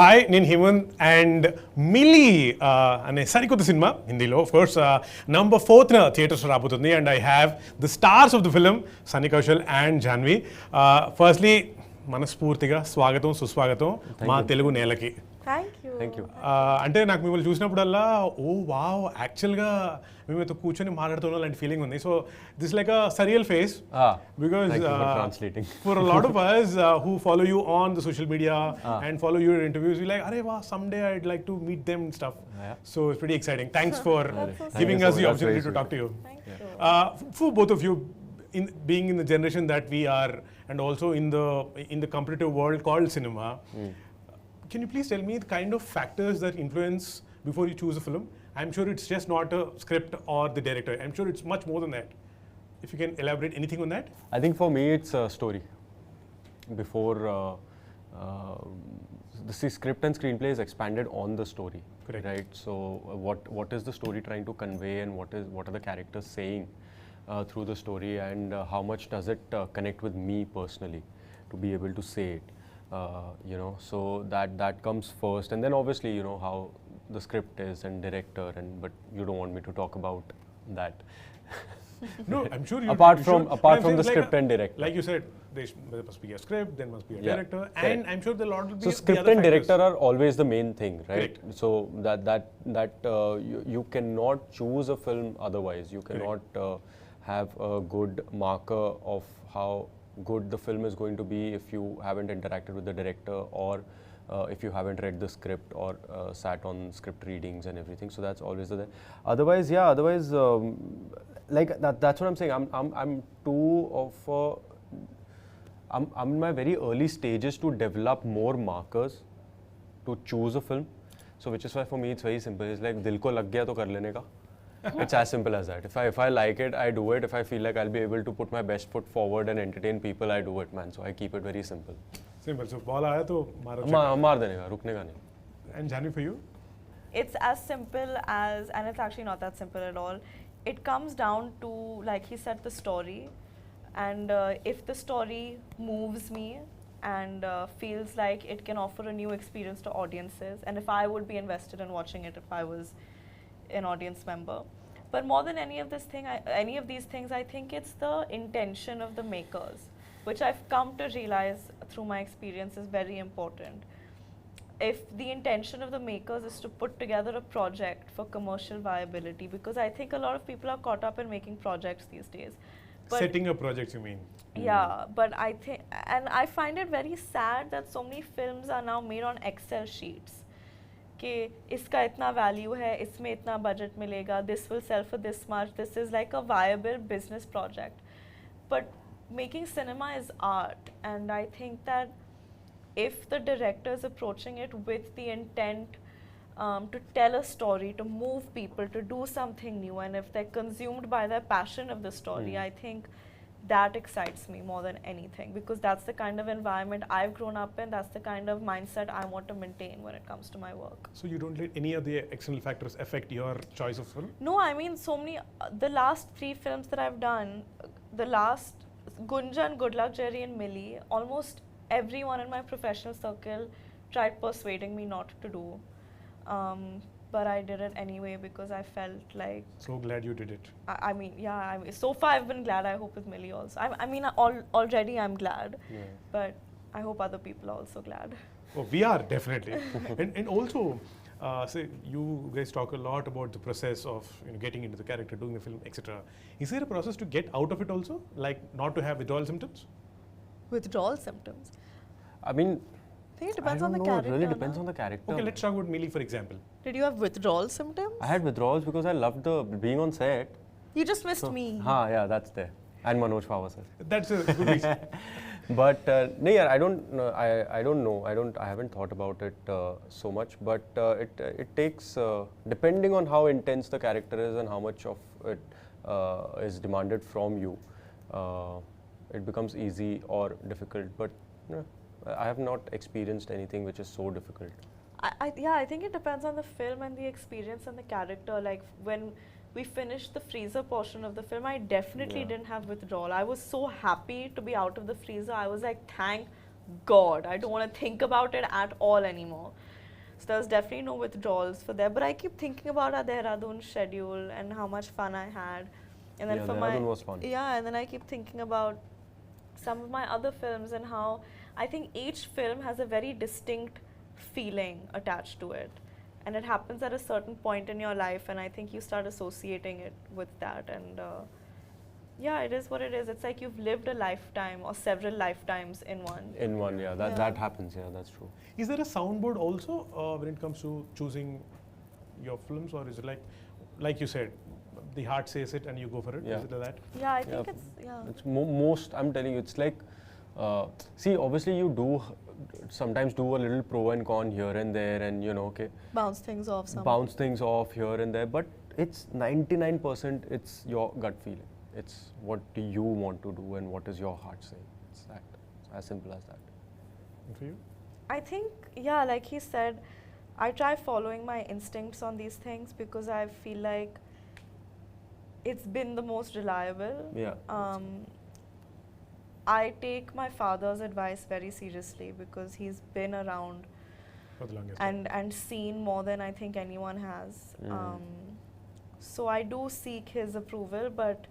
Hi నేను Hemant and milli అనే సరికొత్త సినిమా హిందీలో of course November 4th theatres రాబోతుంది and I have the stars of the film Sunny Kaushal and Janhvi. Firstly మనస్ఫూర్తిగా స్వాగతం సుస్వాగతం మా తెలుగు నేలకి. Thank you. అంటే నాకు మిమ్మల్ని చూసినప్పుడల్లా ఓ వావ్ యాక్చువల్గా మేమైతే కూర్చొని మాట్లాడుతున్న లాంటి ఫీలింగ్ ఉంది. So this like a surreal face because for a lot of us who follow you on the social media and follow your interviews, we like arey wow someday I'd like to meet them and stuff. So it's pretty exciting. Thanks for giving us the opportunity to talk to you. For both of you, in being in the generation that we are and also in the competitive world called cinema, can you please tell me the kind of factors that influence before you choose a film? I'm sure it's just not a script or the director. I'm sure it's much more than that. If you can elaborate anything on that? I think for me it's a story. Before the script and screenplay is expanded on the story. Correct. Right? So what is the story trying to convey and what are the characters saying through the story, and how much does it connect with me personally to be able to say it. So that comes first, and then obviously how the script is and director, but you don't want me to talk about that. No, I'm sure you. apart you from should. the script and director, like you said, there must be a script, there must be a director, and I'm sure the lot will be. So script and director are always the main thing, right? Correct. So that you cannot choose a film otherwise. You cannot have a good marker of how good the film is going to be if you haven't interacted with the director, or if you haven't read the script or sat on script readings and everything. So that's always the thing. Otherwise like that's what I'm saying. I'm in my very early stages to develop more markers to choose a film. So which is why for me it's very simple. It's like dil ko lag gaya to kar lene ka. It's as simple as that. If I like it, I do it. If I feel like I'll be able to put my best foot forward and entertain people, I do it, man. So I keep it very simple. Simple. So ball aaya to मार देने का, रुकने का नहीं. And Jhanvi, for you? It's as simple as, and it's actually not that simple at all. It comes down to, like he said, the story. And if the story moves me and feels like it can offer a new experience to audiences, and if I would be invested in watching it if I was an audience member. But more than any of these things, I think it's the intention of the makers, which I've come to realize through my experience is very important. If the intention of the makers is to put together a project for commercial viability, because I think a lot of people are caught up in making projects these days. But Setting up projects, you mean? yeah, but I think, and I find it very sad that so many films are now made on Excel sheets. कि इसका इतना value है, इसमें इतना budget मिलेगा, this will sell for this much, this is like a viable business project. But making cinema is art, and I think that if the director is approaching it with the intent to tell a story, to move people, to do something new, and if they're consumed by the passion of the story, I think that excites me more than anything, because that's the kind of environment I've grown up in, that's the kind of mindset I want to maintain when it comes to my work. So you don't let any of the external factors affect your choice of film? No, I mean so many, the last 3 films that I've done, the last Gunjan, Good Luck Jerry and Mili, almost everyone in my professional circle tried persuading me not to do. But I did it anyway because I felt like... So glad you did it. I mean, yeah, so far I've been glad. I hope with Mili also. I mean, already I'm glad, but I hope other people are also glad. Oh, we are definitely. and also, say you guys talk a lot about the process of getting into the character, doing the film, etc. Is there a process to get out of it also, like not to have withdrawal symptoms? Withdrawal symptoms? I mean, I think it depends on the It character. really depends on the character. Okay, let's talk about Mili, for example. Did you have withdrawal symptoms? I had withdrawals because I loved being on set. You just missed me. Yeah, that's there. And Manoj Pawar sir. That's a good reason. But no, yeah, I don't know. I haven't thought about it so much. But it takes, depending on how intense the character is and how much of it is demanded from you, it becomes easy or difficult. But I have not experienced anything which is so difficult. I think it depends on the film and the experience and the character. Like when we finished the freezer portion of the film, I definitely didn't have withdrawal. I was so happy to be out of the freezer. I was like, thank God. I don't want to think about it at all anymore. So there was definitely no withdrawals for there. But I keep thinking about our Dehradun schedule and how much fun I had. And then Yeah, for Dehradun was fun. Yeah, and then I keep thinking about some of my other films and how I think each film has a very distinct feeling attached to it. And it happens at a certain point in your life, and I think you start associating it with that. And yeah, it is what it is. It's like you've lived a lifetime or several lifetimes in one. In one, yeah. That happens, yeah, that's true. Is there a soundboard also when it comes to choosing your films, or is it like you said, the heart says it and you go for it? Yeah. Is it like that? Yeah, I think It's most, I'm telling you, it's like, see, obviously you do sometimes do a little pro and con here and there, and you know, okay, bounce things off bounce things off here and there, but it's 99% it's your gut feeling. It's what do you want to do and what is your heart saying. It's that. It's as simple as that. And for you? I think, yeah, like he said, I try following my instincts on these things because I feel like it's been the most reliable. Yeah. I take my father's advice very seriously because he's been around For the longest and seen more than I think anyone has. So I do seek his approval, but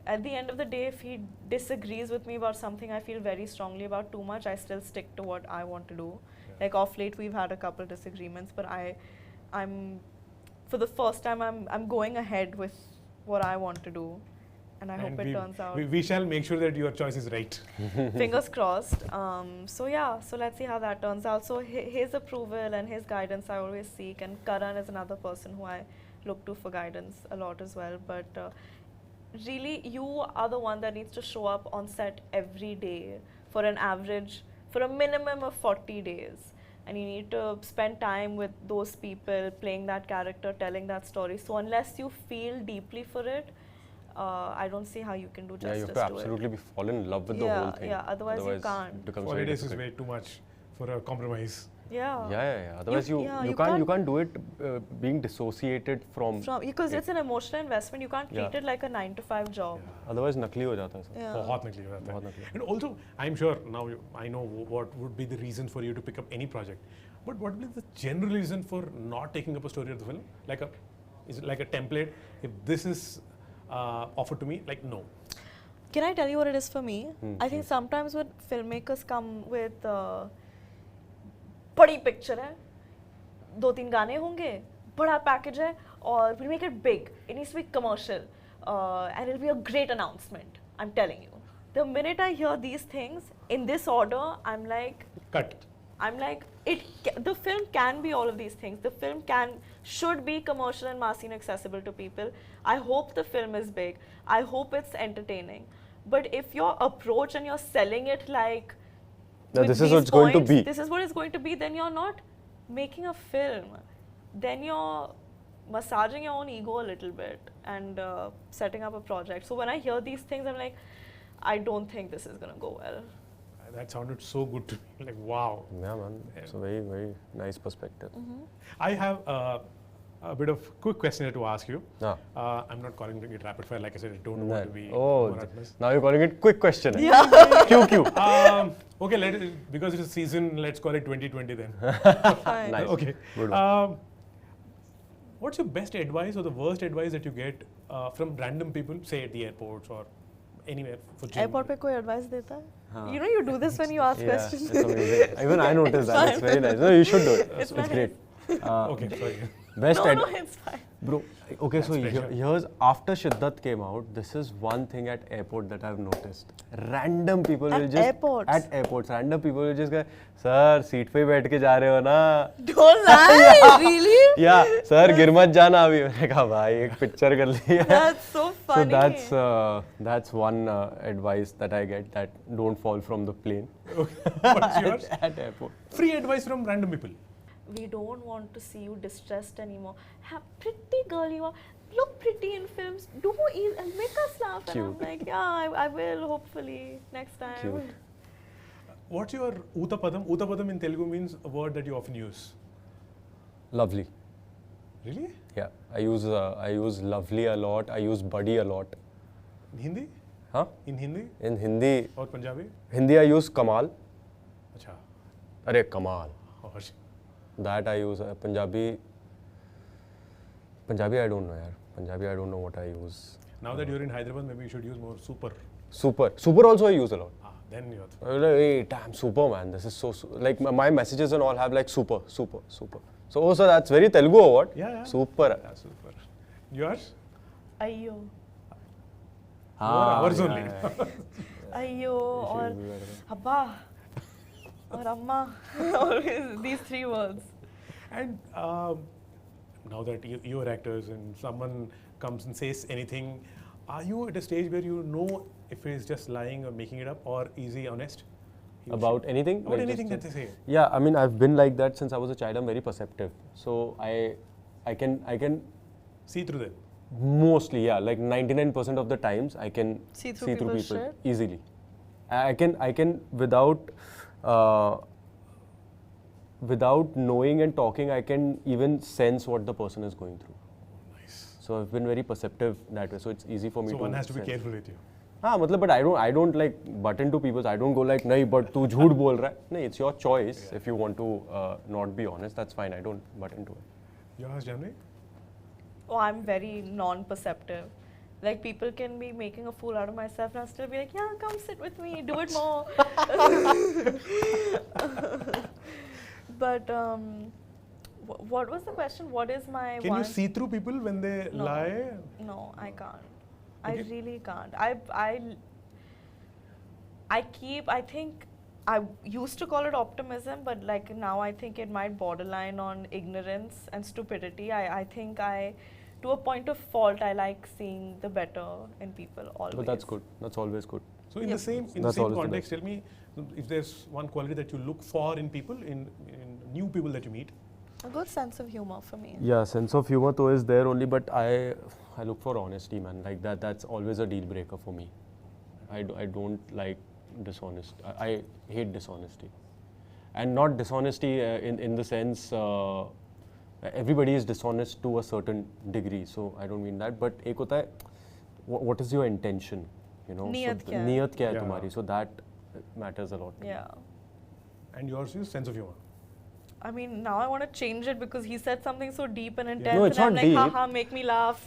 at the end of the day, if he disagrees with me about something I feel very strongly about too much, I still stick to what I want to do. Yeah. Like off late, we've had a couple disagreements, but I'm for the first time, I'm going ahead with what I want to do, and I hope it turns out. We shall make sure that your choice is right. Fingers crossed. So yeah, so let's see how that turns out. So his approval and his guidance I always seek, and Karan is another person who I look to for guidance a lot as well. But really, you are the one that needs to show up on set every day for a minimum of 40 days. And you need to spend time with those people, playing that character, telling that story. So unless you feel deeply for it, I don't see how you can do justice to it. You have to absolutely fall in love with the whole thing. Yeah, otherwise you can't. It becomes 40 very days is difficult. way too much for a compromise. Yeah. Otherwise you can't do it being dissociated from because it. it's an emotional investment. You can't treat it like a 9-to-5 job. Otherwise nakli ho jata hai sir. Yeah. बहुत नकली हो जाता है. बहुत नकली. And also, I'm sure now I know what would be the reason for you to pick up any project. But what would be the general reason for not taking up a story of the film? Is it like a template? If this is offered to me, like no. Can I tell you what it is for me? I think sometimes when filmmakers come with बड़ी picture है, 2-3 गाने होंगे, बड़ा package है, और we'll make it big. It needs to be commercial, and it'll be a great announcement. I'm telling you. The minute I hear these things in this order, I'm like, Cut. I'm like, the film can be all of these things. The film should be commercial and massy and accessible to people. I hope the film is big. I hope it's entertaining. But if your approach and you're selling it like, this is what it's going to be. This is what it's going to be, then you're not making a film. Then you're massaging your own ego a little bit and setting up a project. So when I hear these things, I'm like, I don't think this is going to go well. That sounded so good to me. Like, wow. Yeah, man. It's a very, very nice perspective. I have a bit of quick question to ask you. Ah. I'm not calling it rapid fire. Like I said, I don't want to be Oh, monotonous. now you're calling it quick question. Yeah. QQ. Okay, because it's a season, let's call it 2020 then. Fine. Nice. Okay. Good one. What's your best advice or the worst advice that you get from random people, say at the airports or anywhere for gym? Airport पे कोई advice देता है? You know, you do this when you ask Yeah, questions. it's amazing. Even I noticed that. It's very nice. No, you should do it. It's It's great. Okay, sorry. Best No, it's fine. Bro, okay, so pressure. here's after Shiddat came out, this is one thing at airport that I've noticed. Random people will just At airports, random people will just go, sir, seat पे बैठ के जा रहे हो ना? Don't lie, really? Yeah, sir, गिर मत जाना अभी. मैंने कहा भाई एक picture कर ली है. That's so funny. So that's one advice that I get, that don't fall from the plane. What's yours? At airport. Free advice from random people. We don't want to see you distressed anymore. Pretty girl you are. Look pretty in films. Do make us laugh. Cute. And I'm like, yeah, I will hopefully next time. Cute. What's your Utapadam? Utapadam in Telugu means a word that you often use. Lovely. Really? Yeah, I use lovely a lot. I use buddy a lot. In Hindi? Huh? In Hindi? In Hindi, Or Punjabi? I use Kamal. Acha. Arey Kamal. Or That I use. Punjabi, I don't know, yaar. Punjabi, I don't know what I use. Now that you're in Hyderabad, maybe you should use more super. Super also I use a lot. Then you're. Like, hey, damn, super, man. This is so like my messages and all have like super. So that's very Telugu or what? Yeah. Super. Yeah, super. Yours? Ayyo. Hours only. Ayyo or Abba or Amma. Always these three words. And now that you're actors and someone comes and says anything, are you at a stage where you know if he's just lying or making it up, or is he honest? About anything? About Like anything just- that they say. Yeah, I mean, I've been like that since I was a child. I'm very perceptive. So I can See through them. mostly, yeah, like 99% of the times I can See through people's people shit? easily. I can without knowing and talking, I can even sense what the person is going through. Nice. So I've been very perceptive that way. So it's easy for me So to. one has to be sense. careful with you. हाँ मतलब but I don't like butt into people. I don't go like नहीं but तू झूठ बोल रहा है. नहीं, it's your choice. If you want to not be honest, that's fine. I don't butt into it. Yours, Jhanvi? Oh, I'm very non-perceptive. Like people can be making a fool out of myself and I'll still be like, yeah, come sit with me, do it more. But what was the question? What is my Can one? you see through people when they No. lie? No, I can't. Okay. I really can't. I think I used to call it optimism, but like now I think it might borderline on ignorance and stupidity. I think to a point of fault, I like seeing the better in people always. But that's good. That's always good. So in Yep. the same That's always the context, tell me if there's one quality that you look for in people, in new people that you meet. A good sense of humor for me. Yeah, sense of humor though is there only, but I look for honesty, man. Like that's always a deal breaker for me. I don't like dishonest. I hate dishonesty, and not dishonesty in the sense everybody is dishonest to a certain degree. So I don't mean that. But एक होता है, what is your intention? You know, नीयत क्या है? नीयत क्या है Yeah. तुम्हारी? So that matters a lot. Yeah. And yours is sense of humor. I mean, now I want to change it because he said something so deep and intense. No, it's and I'm not like, deep. haha, make me laugh.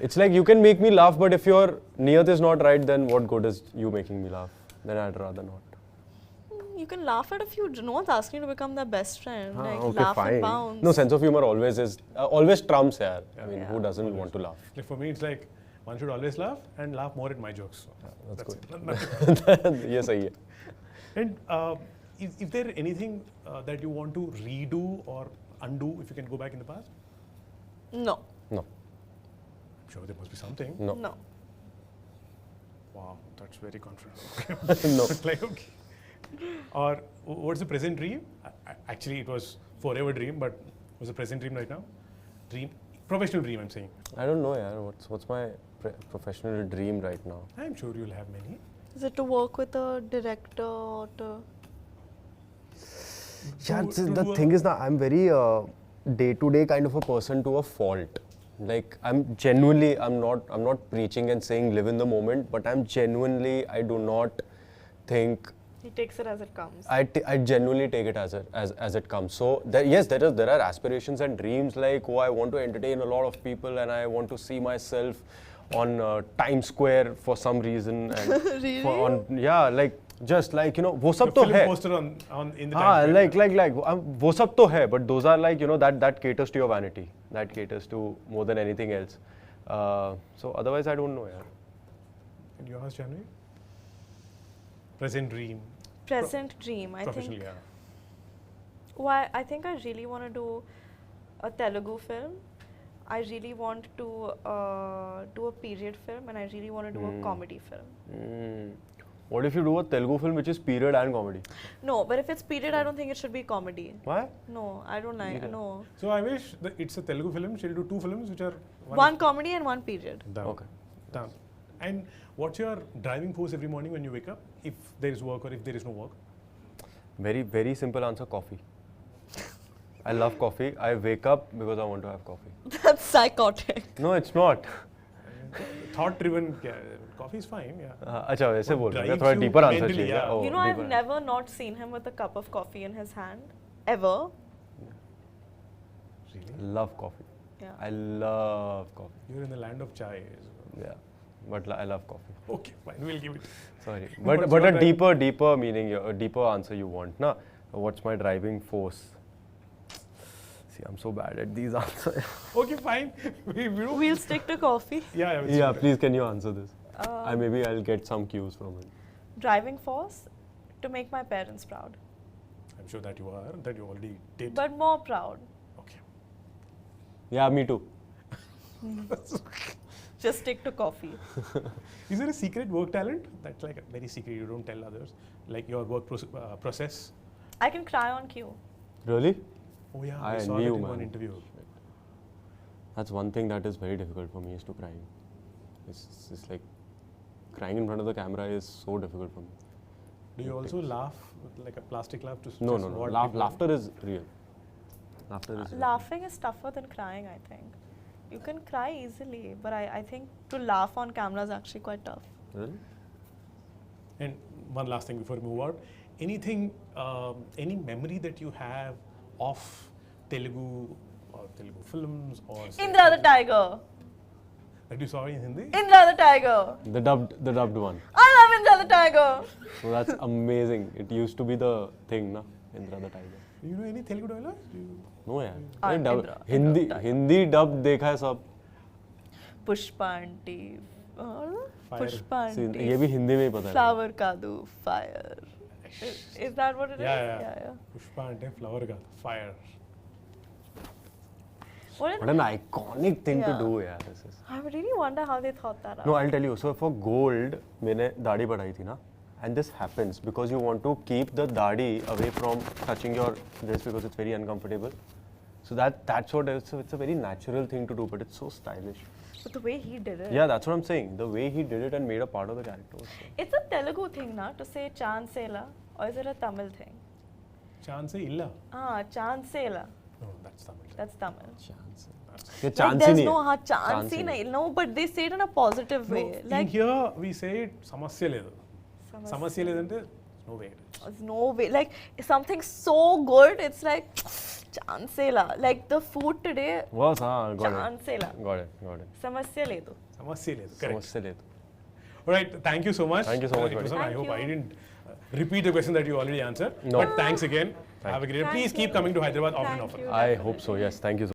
It's like you can make me laugh, but if your niyat is not right, then what good is you making me laugh? Then I'd rather not. You can laugh at a few. No one's asking you to become their best friend. Ah, Like, okay, laugh fine. and bounce. No, sense of humor always trumps, yaar. I mean, Yeah. who doesn't want to laugh? Like for me, it's like one should always laugh and laugh more at my jokes. So That's it. good. Nothing. Yes, sahi hai. And is there anything that you want to redo or undo if you can go back in the past? No. No, I'm sure there must be something. no, No. Wow, that's very confident. no. Like, okay. Or what's the present dream? Actually, it was forever dream, but what's the present dream right now? Dream, professional dream, I'm saying. I don't know, yaar. What's my professional dream right now? I'm sure you'll have many. Is it to work with a director or to... Yeah, To the do a- thing is that I'm very day-to-day kind of a person to a fault. Like I'm not preaching and saying live in the moment, but I do not think. He takes it as it comes. I genuinely take it as it comes. So there are aspirations and dreams like I want to entertain a lot of people and I want to see myself on Times Square for some reason and Really? just like वो सब The तो film है. poster on in the हाँ, Times Square. like वो सब तो है, but those are like that caters to your vanity, that caters to more than anything else. So otherwise I don't know, yaar. And yours, Jhanvi? Present dream. Present dream. I Professionally, think. yeah. Why? I think I really want to do a Telugu film. I really want to do a period film, and I really want to do a comedy film. What if you do a Telugu film which is period and comedy? No, but if it's period, I don't think it should be comedy. Why? No, I don't like. No, So I wish that it's a Telugu film. She'll do two films which are one comedy and one period. Done. Okay. Done. And what's your driving force every morning when you wake up? If there is work or if there is no work? Very, very simple answer, coffee. I love coffee. I wake up because I want to have coffee. That's psychotic. No, it's not. Thought-driven. Coffee is fine. Yeah. अच्छा वैसे बोल रहे हैं drives थोड़ा you deeper answer mentally, चाहिए. yeah. Oh, You know, I've deeper. never not seen him with a cup of coffee in his hand, ever. Really? Love coffee. Yeah. I love coffee. You're in the land of chai. Yeah, but I love coffee. Okay, fine. We'll give it. Sorry, What's but your a deeper meaning, a deeper answer you want, na? What's my driving force? See, I'm so bad at these answers. Okay, fine. we don't. We'll stick to coffee. Yeah, we'll Yeah, see. please, can you answer this? Maybe I'll get some cues from it. Driving force to make my parents proud, I'm sure that you are. That you already did. but more proud. Okay. Yeah, me too. Just stick to coffee. Is there a secret work talent that's like very secret? You don't tell others, like your work process. I can cry on cue. Really? Oh yeah, I I saw envy that you, in one man. interview. That's one thing that is very difficult for me, is to crying. It's like crying in front of the camera is so difficult for me. Do you also laugh with like a plastic laugh to No. just what people- Laughter is real. Laughter is real. Laughing is tougher than crying, I think. You can cry easily, but I think to laugh on camera is actually quite tough. Really? And one last thing before we move out, anything, any memory that you have of Telugu or Telugu films or Indra the Tiger. that you saw in Hindi? Indra the Tiger. The dubbed one. I love Indra the Tiger. So that's amazing. It used to be the thing, na? Indra the Tiger. Do you know any Telugu dialogues? No यार. Indra, Hindi Indra. Hindi dub देखा है सब. Pushpa aunty. Fire. Pushpa See, aunty. ये भी हिंदी में ही पता है. Flower kadu, fire. Is that what it is? Yeah. Pushpa ante flower ka fire. What What an iconic thing to Yeah. do यार. This is. I really wonder how they thought that out. No, I'll tell you. So for gold, मैंने दाढ़ी बढ़ाई थी ना. And this happens because you want to keep the dadi away from touching your dress because it's very uncomfortable. So that's what it's a very natural thing to do, but it's so stylish. But the way he did it. Yeah, that's what I'm saying. The way he did it and made a part of the character. Was so. It's a Telugu thing, na, to say chansela, or is it a Tamil thing? Chance illa. Chansela. No, that's Tamil. That's Tamil. Chance. That's- ये Like chance ही there's नहीं no है. chance ही नहीं. No, but they say it in a positive way. in Like here we say it samasya ledu. Samasya ledante no way. there's no way. Like something so good, it's like chansela. Like the food today, Was हाँ, got chansela. it. Samasya ledu. Samasya ledu. Correct. समझ ले तो. All right. Thank you so much. Thank you so much, It was buddy. on. I Thank hope I you. didn't repeat the question that you already answered. No. But thanks again. Have a great day. Thank Please keep you. coming to Hyderabad often. Thank you. I hope so. Yes, thank you so